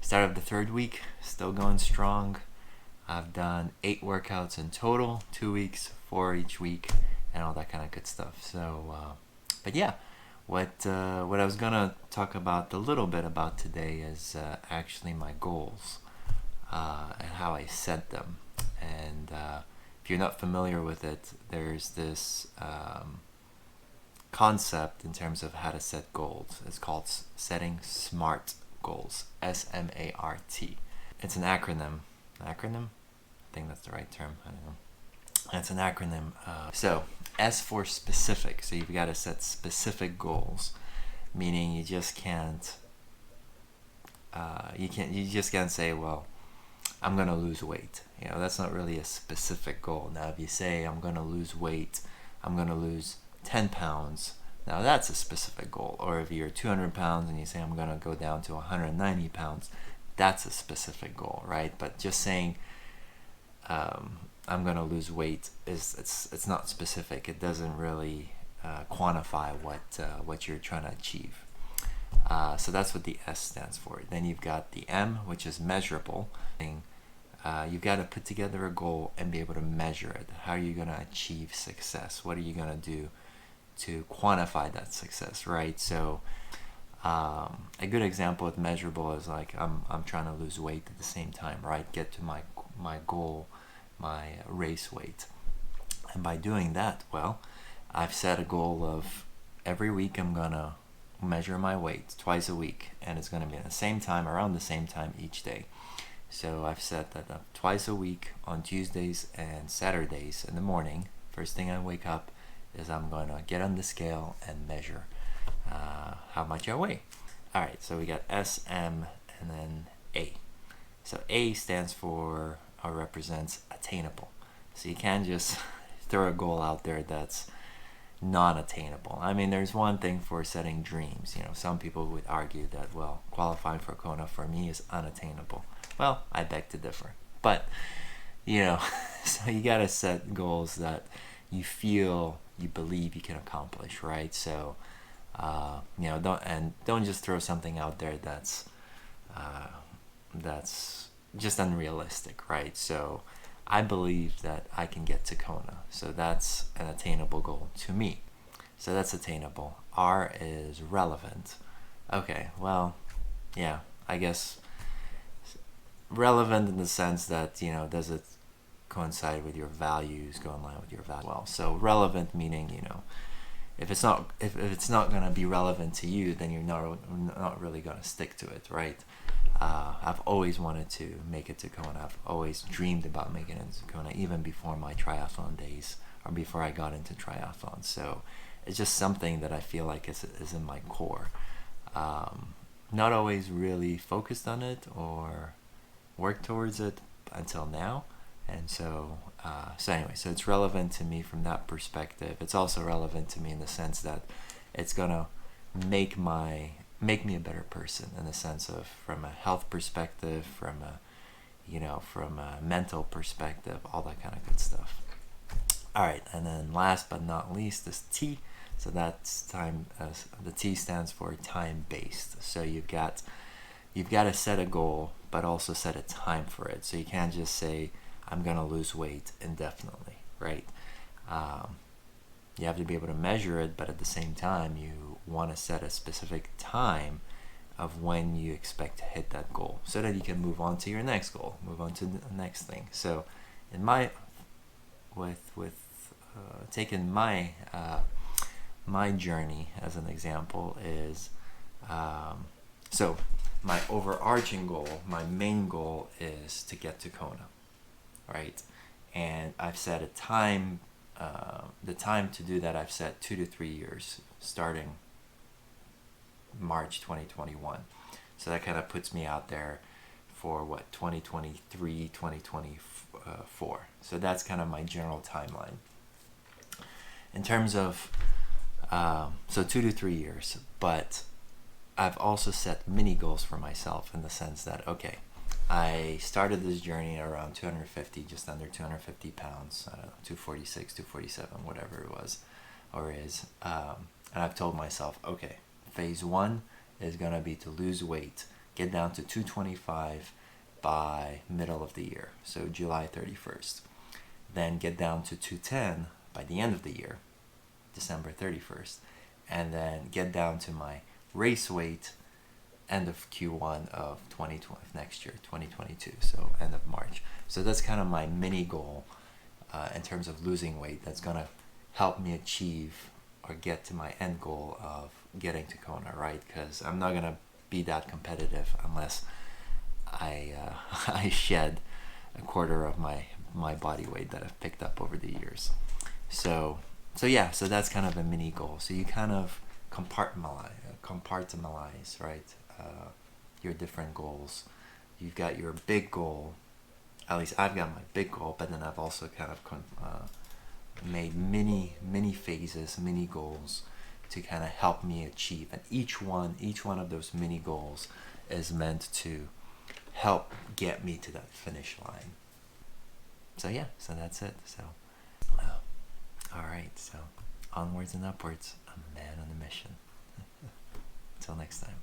Start of the third week, still going strong. I've done 8 workouts in total, 2 weeks, 4 each week, and all that kind of good stuff. So, but yeah, what I was gonna talk about a little bit about today is actually my goals and how I set them. And if you're not familiar with it, there's this concept in terms of how to set goals. It's called setting SMART goals. SMART. It's an acronym. Acronym? I think that's the right term. I don't know. It's an acronym. So S for specific. So you've got to set specific goals, meaning you just can't. You just can't say, well, I'm gonna lose weight. That's not really a specific goal. Now, if you say I'm gonna lose weight, I'm gonna lose 10 pounds. Now that's a specific goal. Or if you're 200 pounds and you say I'm gonna go down to 190 pounds, that's a specific goal, right? But just saying I'm gonna lose weight it's not specific. It doesn't really quantify what you're trying to achieve. So that's what the S stands for. Then you've got the M, which is measurable. You've got to put together a goal and be able to measure it. How are you going to achieve success? What are you going to do to quantify that success, right? So a good example with measurable is like I'm trying to lose weight at the same time, right? Get to my goal, my race weight. And by doing that, well, I've set a goal of every week I'm going to measure my weight twice a week, and it's going to be at the same time, around the same time each day. So I've set that up twice a week on Tuesdays and Saturdays in the morning. First thing I wake up is I'm going to get on the scale and measure how much I weigh. All right, so we got S, M, and then A. So A stands for or represents attainable. So you can't just throw a goal out there that's non-attainable. I mean, there's one thing for setting dreams. Some people would argue that, well, qualifying for Kona for me is unattainable. Well, I beg to differ. But, so you gotta set goals that you believe you can accomplish, right? So, don't just throw something out there that's just unrealistic, right? So, I believe that I can get to Kona. So that's an attainable goal to me. So that's attainable. R is relevant. Okay, well, yeah, I guess relevant in the sense that, does it coincide with your values, go in line with your values? Well, so relevant meaning, if it's not going to be relevant to you, then you're not really going to stick to it, right? I've always wanted to make it to Kona. I've always dreamed about making it to Kona, even before my triathlon days or before I got into triathlon. So it's just something that I feel like is in my core. Not always really focused on it or worked towards it until now. And so anyway, so it's relevant to me from that perspective. It's also relevant to me in the sense that it's gonna make me a better person, in the sense of from a health perspective, from a mental perspective, all that kind of good stuff. All right, and then last but not least is T. So that's time. The T stands for time-based. So you've got to set a goal, but also set a time for it. So you can't just say I'm gonna lose weight indefinitely, right? You have to be able to measure it, but at the same time, you want to set a specific time of when you expect to hit that goal, so that you can move on to your next goal, move on to the next thing. So, in taking my journey as an example is, so my overarching goal, my main goal is to get to Kona, right? And I've set a time. The time to do that I've set 2 to 3 years, starting March 2021. So that kind of puts me out there for 2023, 2024. So that's kind of my general timeline. In terms of, so 2 to 3 years, but I've also set mini goals for myself, in the sense that, okay, I started this journey around 250, just under 250 pounds, I don't know, 246, 247, whatever it was, or is. And I've told myself, okay, phase 1 is going to be to lose weight, get down to 225 by middle of the year, so July 31st. Then get down to 210 by the end of the year, December 31st. And then get down to my race weight end of Q1 of 2020, next year, 2022, so end of March. So that's kind of my mini goal in terms of losing weight. That's going to help me achieve or get to my end goal of getting to Kona, right? Because I'm not going to be that competitive unless I I shed a quarter of my body weight that I've picked up over the years. So yeah, so that's kind of a mini goal. So you kind of compartmentalize, right? Your different goals. You've got your big goal. At least I've got my big goal, but then I've also kind of made mini phases, mini goals to kind of help me achieve. And each one of those mini goals is meant to help get me to that finish line. So yeah, so that's it. So all right, so onwards and upwards, a man on a mission. Until next time.